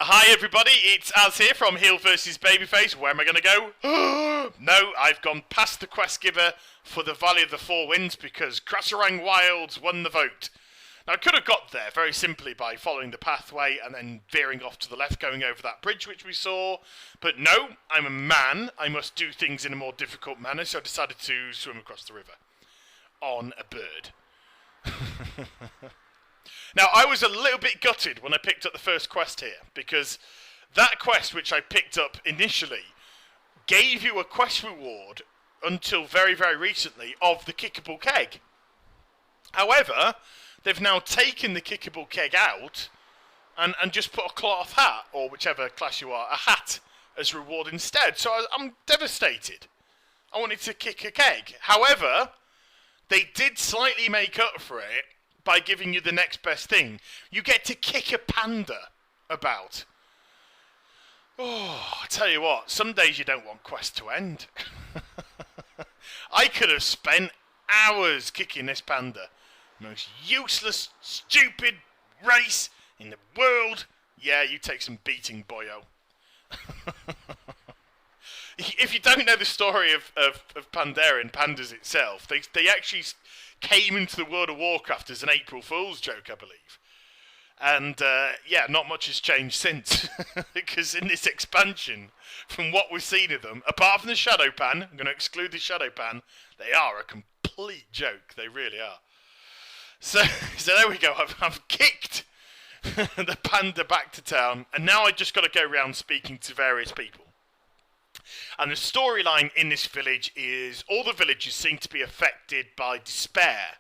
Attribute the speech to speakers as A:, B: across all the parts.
A: Hi everybody, it's Az here from Heel vs Babyface. Where am I going to go? No, I've gone past the quest giver for the Valley of the Four Winds because Krasarang Wilds won the vote. Now I could have got there very simply by following the pathway and then veering off to the left going over that bridge which we saw. But no, I'm a man, I must do things in a more difficult manner, so I decided to swim across the river. On a bird. Now, I was a little bit gutted when I picked up the first quest here, because that quest which I picked up initially gave you a quest reward until very, very recently of the kickable keg. However, they've now taken the kickable keg out and just put a cloth hat, or whichever class you are, a hat as reward instead. So I'm devastated. I wanted to kick a keg. However, they did slightly make up for it by giving you the next best thing. You get to kick a panda about. Oh, I tell you what, some days you don't want quests to end. I could have spent hours kicking this panda. Most useless, stupid race in the world. Yeah, you take some beating, boyo. If you don't know the story of Pandaria and pandas itself, they actually came into the world of Warcraft as an April Fool's joke, I believe. And, yeah, not much has changed since. Because in this expansion, from what we've seen of them, apart from the Shadow Pan, I'm going to exclude the Shadow Pan, they are a complete joke. They really are. So there we go. I've kicked the panda back to town, and now I just got to go around speaking to various people. And the storyline in this village is all the villagers seem to be affected by despair.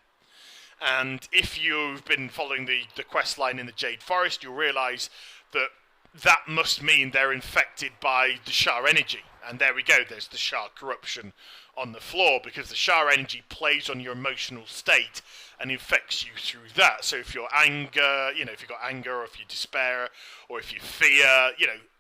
A: And if you've been following the quest line in the Jade Forest, you'll realise that must mean they're infected by the Shah energy. And there we go, there's the Shah corruption on the floor, because the Shah energy plays on your emotional state and infects you through that. So if you're anger, if you've got anger, or if you despair, or if you fear,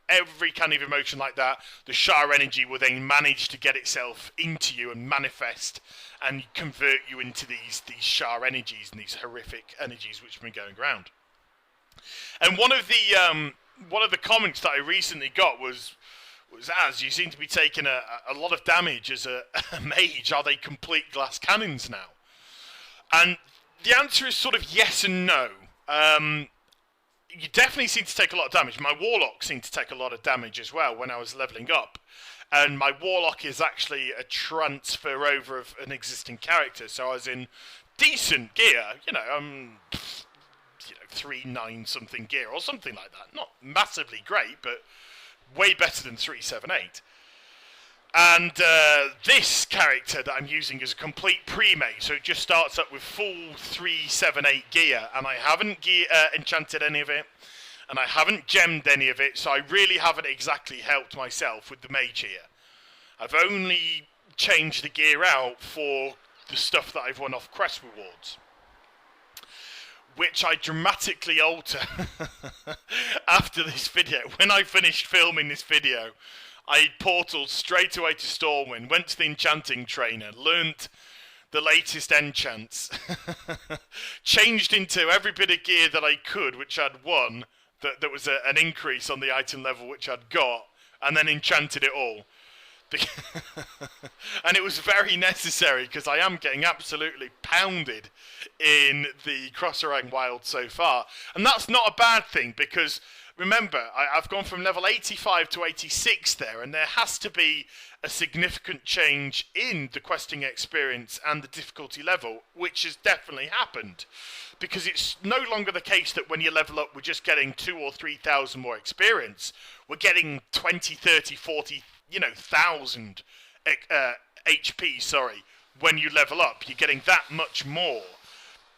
A: every kind of emotion like that, the Shah energy will then manage to get itself into you and manifest and convert you into these Shah energies and these horrific energies which have been going around. And one of the comments that I recently got was Az, you seem to be taking a lot of damage as a mage. Are they complete glass cannons now? And the answer is sort of yes and no. You definitely seem to take a lot of damage. My Warlock seemed to take a lot of damage as well when I was levelling up. And my Warlock is actually a transfer over of an existing character. So I was in decent gear, 3-9 something gear or something like that. Not massively great, but way better than 3-7-8. And this character that I'm using is a complete pre-made, so it just starts up with full 3-7-8 gear, and I haven't enchanted any of it, and I haven't gemmed any of it, so I really haven't exactly helped myself with the mage here. I've only changed the gear out for the stuff that I've won off quest rewards, which I dramatically alter after this video. When I finished filming this video, I portaled straight away to Stormwind, went to the enchanting trainer, learnt the latest enchants, changed into every bit of gear that I could, which I'd won, that was an increase on the item level which I'd got, and then enchanted it all. And it was very necessary, because I am getting absolutely pounded in the Krasarang Wilds so far. And that's not a bad thing, because remember, I've gone from level 85 to 86 there, and there has to be a significant change in the questing experience and the difficulty level, which has definitely happened. Because it's no longer the case that when you level up, we're just getting 2,000 or 3,000 more experience. We're getting 20, 30, 40, 1,000 HP, when you level up. You're getting that much more.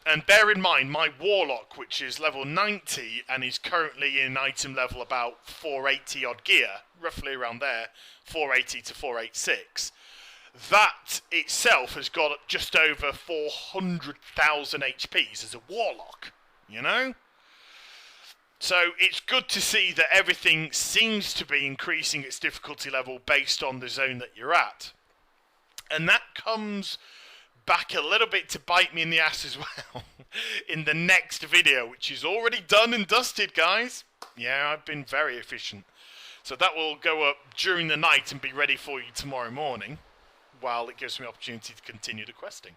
A: And bear in mind, my Warlock, which is level 90 and is currently in item level about 480 odd gear, roughly around there, 480 to 486, that itself has got just over 400,000 HPs as a Warlock, So it's good to see that everything seems to be increasing its difficulty level based on the zone that you're at. And that comes back a little bit to bite me in the ass as well in the next video, which is already done and dusted, guys. Yeah, I've been very efficient. So that will go up during the night and be ready for you tomorrow morning, while it gives me opportunity to continue the questing.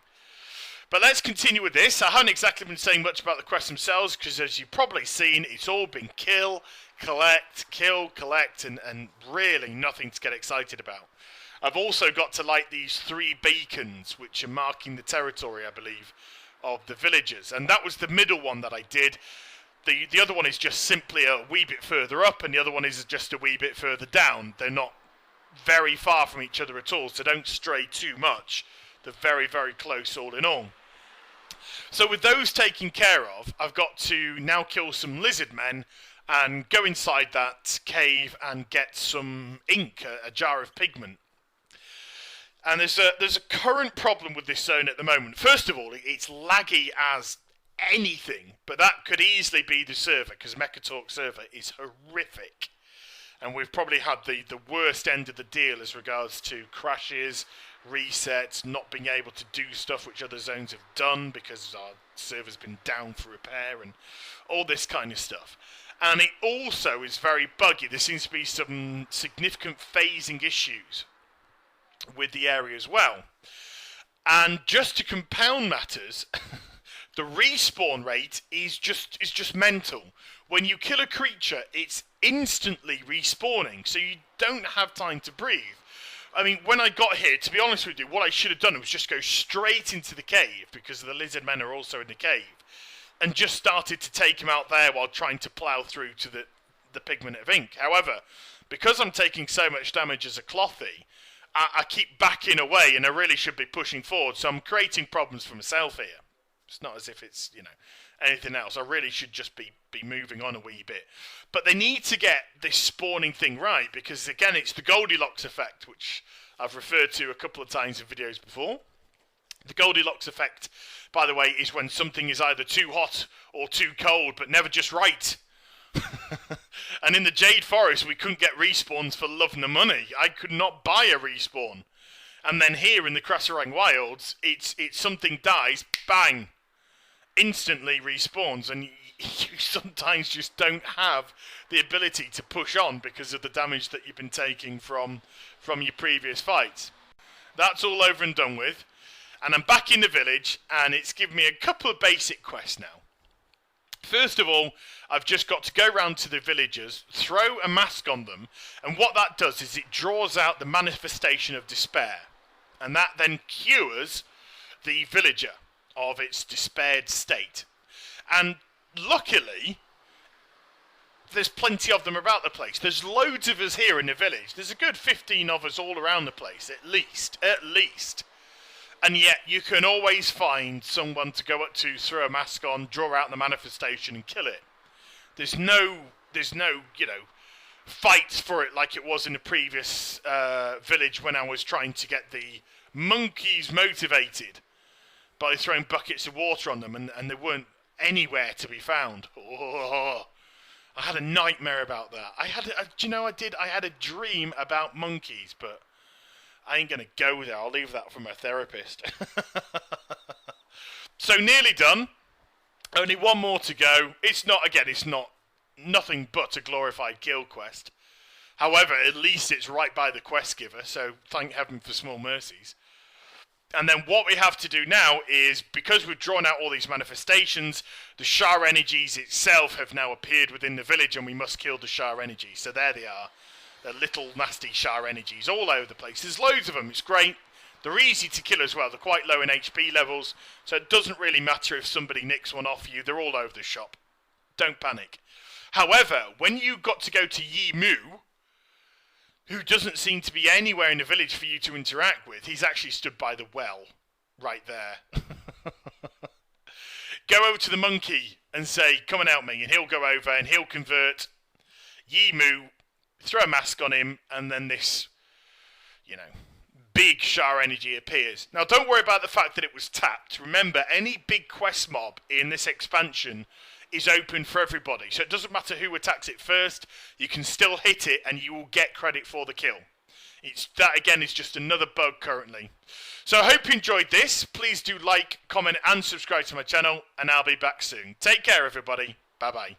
A: But let's continue with this. I haven't exactly been saying much about the quests themselves, because as you've probably seen, it's all been kill, collect, and really nothing to get excited about. I've also got to light these 3 beacons, which are marking the territory, I believe, of the villagers. And that was the middle one that I did. The other one is just simply a wee bit further up, and the other one is just a wee bit further down. They're not very far from each other at all, so don't stray too much. They're very, very close all in all. So with those taken care of, I've got to now kill some lizard men and go inside that cave and get some ink, a jar of pigment. And there's a current problem with this zone at the moment. First of all, it's laggy as anything, but that could easily be the server, because MechaTalk server is horrific. And we've probably had the worst end of the deal as regards to crashes, resets, not being able to do stuff which other zones have done because our server's been down for repair and all this kind of stuff. And it also is very buggy. There seems to be some significant phasing issues with the area as well. And just to compound matters, the respawn rate is just mental. When you kill a creature, it's instantly respawning, so you don't have time to breathe. I mean, when I got here, to be honest with you, what I should have done was just go straight into the cave, because the lizard men are also in the cave, and just started to take him out there while trying to plough through to the pigment of ink. However, because I'm taking so much damage as a clothy, I keep backing away, and I really should be pushing forward, so I'm creating problems for myself here. It's not as if it's, anything else. I really should just be moving on a wee bit. But they need to get this spawning thing right, because, again, it's the Goldilocks effect, which I've referred to a couple of times in videos before. The Goldilocks effect, by the way, is when something is either too hot or too cold, but never just right. And in the Jade Forest, we couldn't get respawns for love nor money. I could not buy a respawn. And then here in the Krasarang Wilds, it's something dies, bang, instantly respawns, and you sometimes just don't have the ability to push on because of the damage that you've been taking from your previous fights. That's all over and done with, and I'm back in the village, and it's given me a couple of basic quests now. First of all, I've just got to go round to the villagers, throw a mask on them, and what that does is it draws out the manifestation of despair, and that then cures the villager of its despaired state. And luckily, there's plenty of them about the place. There's loads of us here in the village. There's a good 15 of us all around the place, at least. And yet you can always find someone to go up to, throw a mask on, draw out the manifestation and kill it. There's no fights for it like it was in the previous village when I was trying to get the monkeys motivated by throwing buckets of water on them, and they weren't anywhere to be found. Oh, I had a nightmare about that. I had a dream about monkeys, but I ain't going to go there. I'll leave that for my therapist. So nearly done. Only one more to go. It's not nothing but a glorified kill quest. However, at least it's right by the quest giver, so thank heaven for small mercies. And then what we have to do now is, because we've drawn out all these manifestations, the Shah energies itself have now appeared within the village, and we must kill the Shah energies. So there they are. They're little nasty Shah energies all over the place. There's loads of them. It's great. They're easy to kill as well. They're quite low in HP levels, so it doesn't really matter if somebody nicks one off you. They're all over the shop. Don't panic. However, when you got to go to Yi Mu, who doesn't seem to be anywhere in the village for you to interact with, he's actually stood by the well, right there. Go over to the monkey and say, come and help me, and he'll go over and he'll convert Yi Mu, throw a mask on him, and then this, big Shah energy appears. Now, don't worry about the fact that it was tapped. Remember, any big quest mob in this expansion is open for everybody. So it doesn't matter who attacks it first, you can still hit it and you will get credit for the kill. That again is just another bug currently. So I hope you enjoyed this. Please do like, comment and subscribe to my channel, and I'll be back soon. Take care everybody. Bye bye.